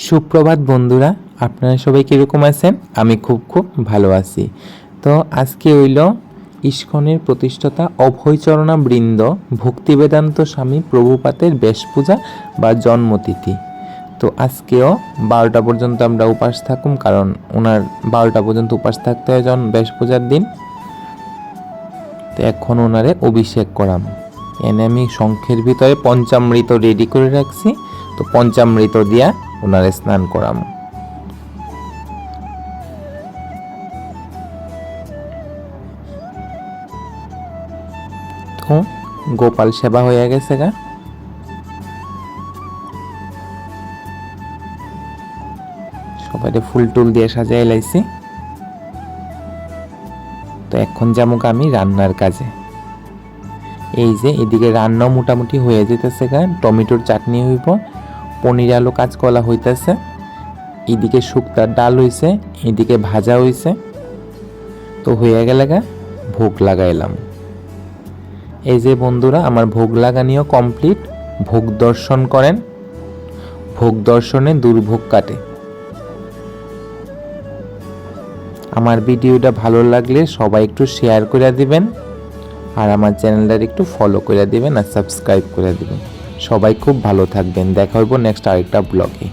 সুপ্রভাত বন্ধুরা, আপনারা সবাই কীরকম আছেন? আমি খুব ভালো আছি। তো আজকে হইল ইস্কনের প্রতিষ্ঠাতা অভয়চরণা বৃন্দ ভক্তিবেদান্ত স্বামী প্রভুপাতের বেশ পূজা বা জন্মতিথি। তো আজকেও 12টা পর্যন্ত আমরা উপাস থাকুম, কারণ ওনার 12টা পর্যন্ত উপাস থাকতে হয় বেশ পূজার দিন। তো এখন ওনারে অভিষেক করাম। এনে আমি শঙ্খের ভিতরে পঞ্চামৃত রেডি করে রাখছি। তো পঞ্চামৃত দিয়া ওনারে স্নান করাম। তো গোপাল সেবা হয়ে গেছে গা। সবাই ফুল টুল দিয়ে সাজাই লাইছি। তো এখন যামুক আমি রান্নার কাজে। এই যে এদিকে রান্না মোটামুটি হয়ে যেতেছে গা। টমেটোর চাটনি হইব, পনির আলু কাঁচকলা হইতেছে, এদিকে শুক্তার ডাল হইছে, এদিকে ভাজা হইছে। তো হয়ে গেলে গা ভোগ লাগাইলাম। এই যে বন্ধুরা, আমার ভোগ লাগানিও কমপ্লিট। ভোগ দর্শন করেন, ভোগ দর্শনে দুর্ভোগ কাটে। আমার ভিডিওটা ভালো লাগলে সবাই একটু শেয়ার করে দিবেন, আর আমার চ্যানেলটা একটু ফলো করে দিবেন আর সাবস্ক্রাইব করে দিবেন। সবাই খুব ভালো থাকবেন। দেখা হইব নেক্সট আরেকটা ব্লগে।